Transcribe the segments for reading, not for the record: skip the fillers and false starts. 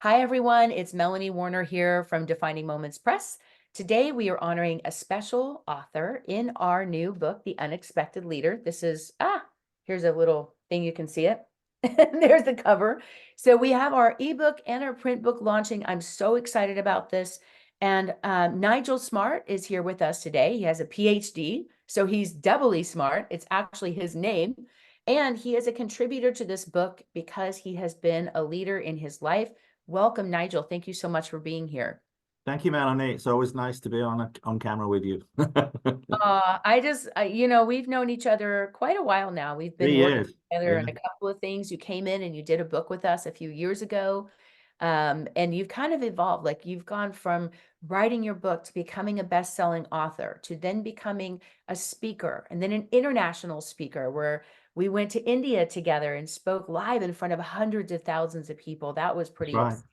Hi, everyone. It's Melanie Warner here from Defining Moments Press. Today, we are honoring a special author in our new book, The Unexpected Leader. This is, here's a little thing you can see it. There's the cover. So we have our ebook and our print book launching. I'm so excited about this. And Nigel Smart is here with us today. He has a PhD, so he's doubly smart. It's actually his name. And he is a contributor to this book because he has been a leader in his life. Welcome, Nigel. Thank you so much for being here. Thank you, Melanie. It's always nice to be on camera with you. We've known each other quite a while now. We've been 3 years. working together Yeah, on a couple of things. You came in and you did a book with us a few years ago. And you've kind of evolved. Like you've gone from writing your book to becoming a best-selling author to then becoming a speaker and then an international speaker where we went to India together and spoke live in front of hundreds of thousands of people. That was that's pretty right. exciting.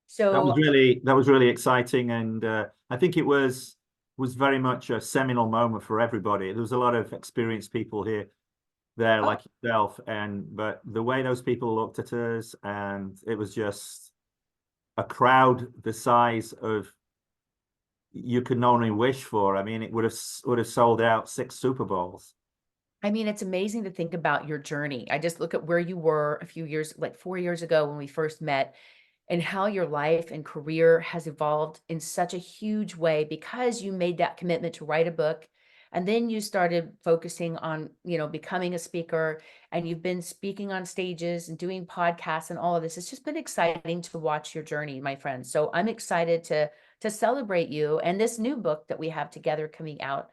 So That was really exciting, and I think it was very much a seminal moment for everybody. There was a lot of experienced people there, oh, like yourself, but the way those people looked at us, and it was just a crowd the size of you could only wish for. I mean, it would have sold out 6 Super Bowls. I mean, it's amazing to think about your journey. I just look at where you were a few years, like 4 years ago when we first met, and how your life and career has evolved in such a huge way because you made that commitment to write a book. And then you started focusing on, becoming a speaker, and you've been speaking on stages and doing podcasts and all of this. It's just been exciting to watch your journey, my friend. So I'm excited to celebrate you and this new book that we have together coming out.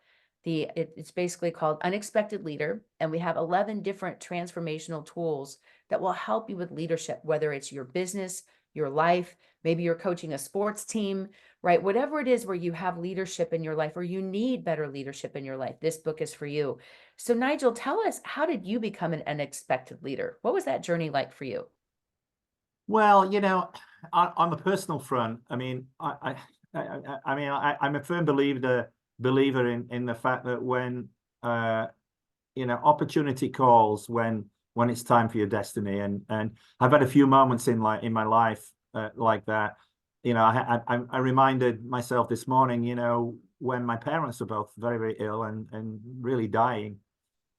It's basically called Unexpected Leader, and we have 11 different transformational tools that will help you with leadership, whether it's your business, your life, maybe you're coaching a sports team, right? Whatever it is where you have leadership in your life or you need better leadership in your life, this book is for you. So Nigel, tell us, how did you become an unexpected leader? What was that journey like for you? Well, on the personal front, I mean, I'm a firm believer in the fact that when opportunity calls when it's time for your destiny, and I've had a few moments in my life like that. I reminded myself this morning, when my parents were both very, very ill and really dying,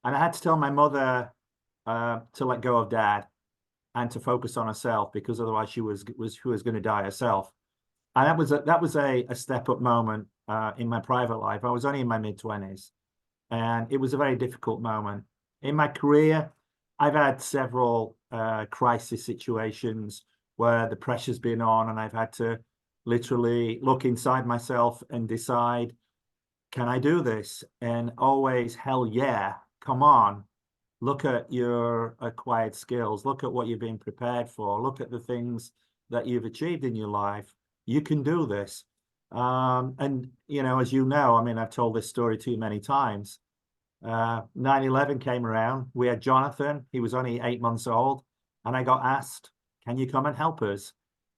and I had to tell my mother to let go of dad and to focus on herself because otherwise she was going to die herself. And that was a step up moment in my private life. I was only in my mid-20s, and it was a very difficult moment. In my career, I've had several crisis situations where the pressure's been on, and I've had to literally look inside myself and decide, can I do this? And always, hell yeah, come on. Look at your acquired skills. Look at what you've been prepared for. Look at the things that you've achieved in your life. You can do this. And, as you know, I mean, I've told this story to you many times. 9/11 came around. We had Jonathan. He was only 8 months old. And I got asked, can you come and help us?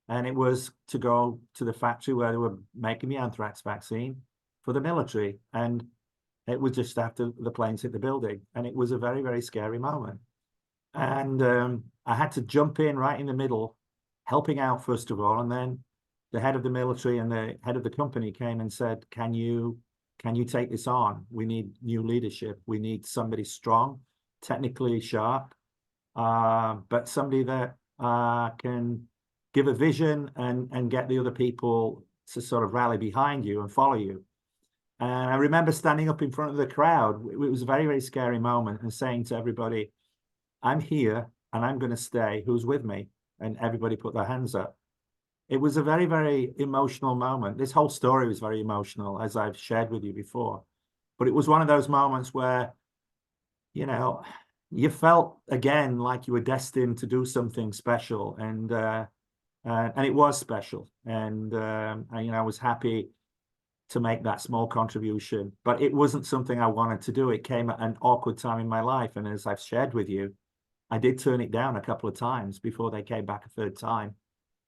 And it was to go to the factory where they were making the anthrax vaccine for the military. And it was just after the planes hit the building. And it was a very, very scary moment. And I had to jump in right in the middle, helping out, first of all. And then the head of the military and the head of the company came and said, can you take this on? We need new leadership. We need somebody strong, technically sharp, but somebody that can give a vision and get the other people to sort of rally behind you and follow you. And I remember standing up in front of the crowd. It was a very, very scary moment, and saying to everybody, I'm here and I'm going to stay. Who's with me? And everybody put their hands up. It was a very, very emotional moment. This whole story was very emotional, as I've shared with you before. But it was one of those moments where, you know, you felt again like you were destined to do something special, and it was special. And I was happy to make that small contribution, but it wasn't something I wanted to do. It came at an awkward time in my life, and as I've shared with you, I did turn it down a couple of times before they came back a third time.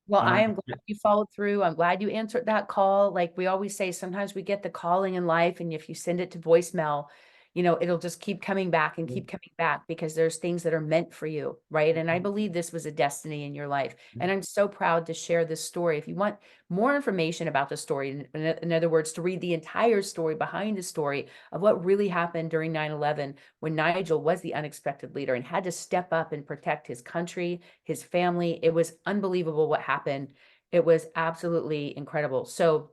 Well, And I am glad you followed through. I'm glad you answered that call. Like we always say, sometimes we get the calling in life, and if you send it to voicemail, it'll just keep coming back and keep coming back because there's things that are meant for you, right? And I believe this was a destiny in your life. And I'm so proud to share this story. If you want more information about the story, in other words, to read the entire story behind the story of what really happened during 9/11, when Nigel was the unexpected leader and had to step up and protect his country, his family, it was unbelievable what happened. It was absolutely incredible. So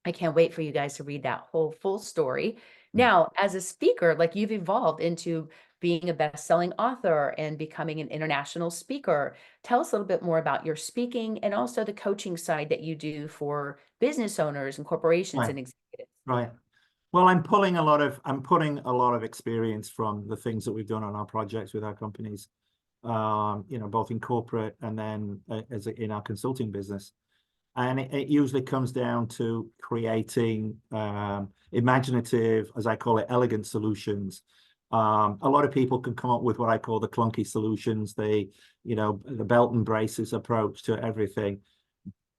I can't wait for you guys to read that whole full story. Now, as a speaker, like you've evolved into being a best-selling author and becoming an international speaker. Tell us a little bit more about your speaking and also the coaching side that you do for business owners and corporations Right, and executives. right. Well, I'm putting a lot of experience from the things that we've done on our projects with our companies, both in corporate and then in our consulting business. And it usually comes down to creating imaginative, as I call it, elegant solutions. A lot of people can come up with what I call the clunky solutions, the belt and braces approach to everything.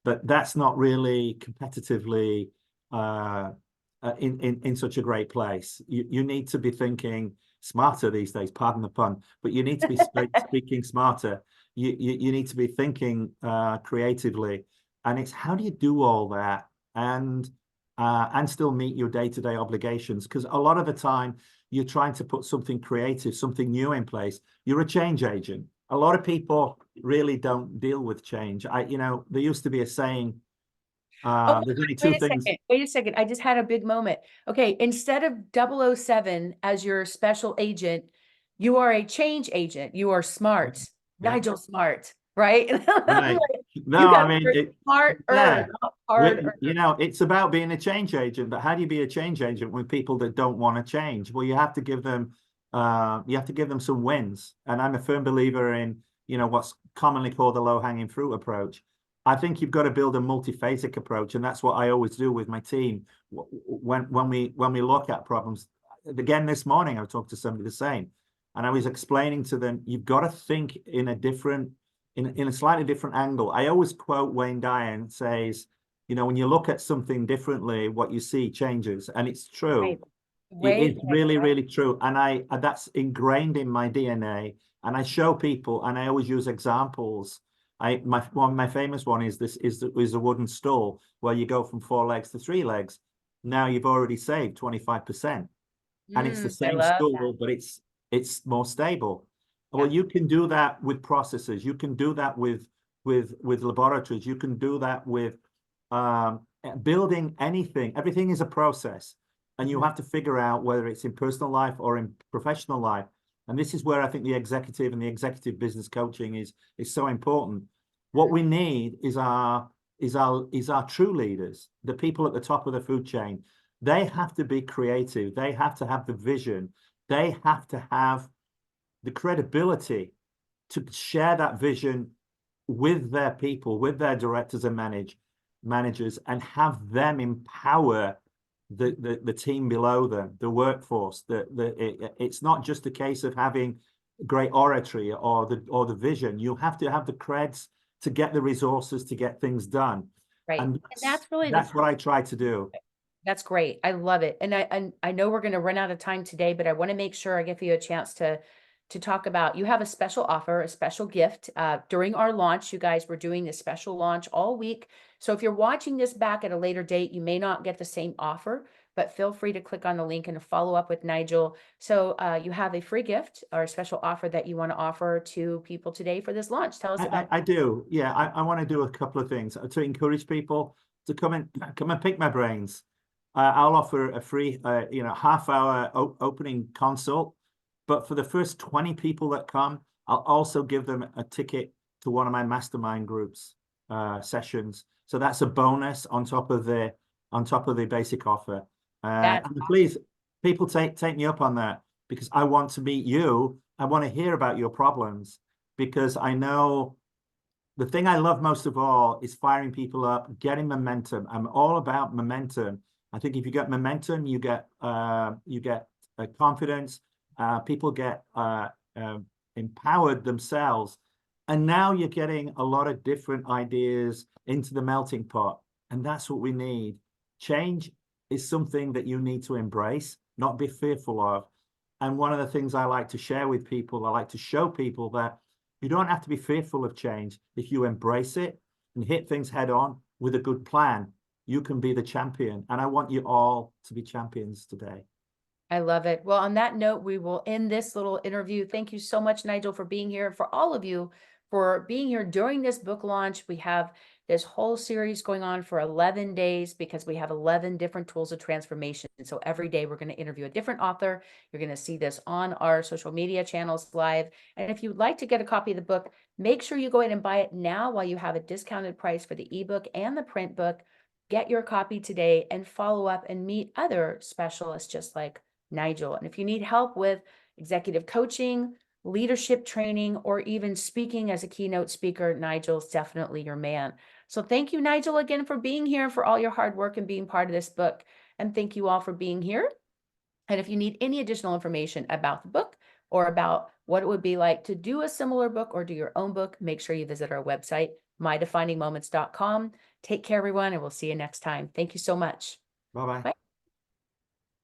But that's not really competitively in such a great place. You need to be thinking smarter these days, pardon the pun, but you need to be speaking smarter. You need to be thinking creatively. And it's how do you do all that and still meet your day-to-day obligations? Because a lot of the time you're trying to put something creative, something new in place. You're a change agent. A lot of people really don't deal with change. There used to be a saying, Oh, there's only two wait a things. second. Wait a second. I just had a big moment. Okay, instead of 007 as your special agent, you are a change agent. You are smart. Yeah, Nigel Smart, right? right. You No, I got mean, smarter, yeah. not harder. It's about being a change agent, but how do you be a change agent with people that don't want to change? Well, you have to give them some wins. And I'm a firm believer in, what's commonly called the low-hanging fruit approach. I think you've got to build a multiphasic approach, and that's what I always do with my team when we look at problems. Again, this morning I talked to somebody the same, and I was explaining to them, you've got to think in a slightly different angle. I always quote Wayne Dyer says, when you look at something differently, what you see changes, and it's true. Right. It is Way, really, really true, and that's ingrained in my DNA. And I show people, and I always use examples. My famous one is a wooden stool where you go from 4 legs to 3 legs. Now you've already saved 25%, and it's the I same love that. stool, but it's more stable. Yeah. Well, you can do that with processes. You can do that with laboratories. You can do that with building anything. Everything is a process, and you have to figure out whether it's in personal life or in professional life. And this is where I think the executive and the executive business coaching is so important. What we need is our true leaders, the people at the top of the food chain. They have to be creative. They have to have the vision. They have to have the credibility to share that vision with their people, with their directors and managers, and have them empower the team below them, the workforce. It's not just a case of having great oratory or the vision. You have to have the creds to get the resources to get things done. Right. And And that's really the that's what I try to do. That's great. I love it. And I know we're going to run out of time today, but I want to make sure I give you a chance to talk about, you have a special offer, a special gift during our launch. You guys were doing a special launch all week. So if you're watching this back at a later date, you may not get the same offer, but feel free to click on the link and follow up with Nigel. So you have a free gift or a special offer that you want to offer to people today for this launch. Tell us about. I do. Yeah, I want to do a couple of things to encourage people to come and pick my brains. I'll offer a free, half-hour opening consult. But for the first 20 people that come, I'll also give them a ticket to one of my mastermind groups sessions. So that's a bonus on top of the basic offer. That's And please, people take me up on that, because I want to meet you. I want to hear about your problems, because I know the thing I love most of all is firing people up, getting momentum. I'm all about momentum. I think if you get momentum, you get confidence. People get empowered themselves, and now you're getting a lot of different ideas into the melting pot, and that's what we need. Change is something that you need to embrace, not be fearful of. And one of the things I like to share with people, I like to show people that you don't have to be fearful of change. If you embrace it and hit things head on with a good plan, you can be the champion. And I want you all to be champions today. I love it. Well, on that note, we will end this little interview. Thank you so much, Nigel, for being here. For all of you for being here during this book launch. We have this whole series going on for 11 days because we have 11 different tools of transformation. And so every day we're going to interview a different author. You're going to see this on our social media channels live. And if you'd like to get a copy of the book, make sure you go ahead and buy it now while you have a discounted price for the ebook and the print book. Get your copy today and follow up and meet other specialists just like Nigel. And if you need help with executive coaching, leadership training, or even speaking as a keynote speaker, Nigel's definitely your man. So thank you, Nigel, again for being here, for all your hard work and being part of this book. And thank you all for being here. And if you need any additional information about the book or about what it would be like to do a similar book or do your own book, make sure you visit our website, mydefiningmoments.com. Take care, everyone, and we'll see you next time. Thank you so much. Bye-bye. Bye.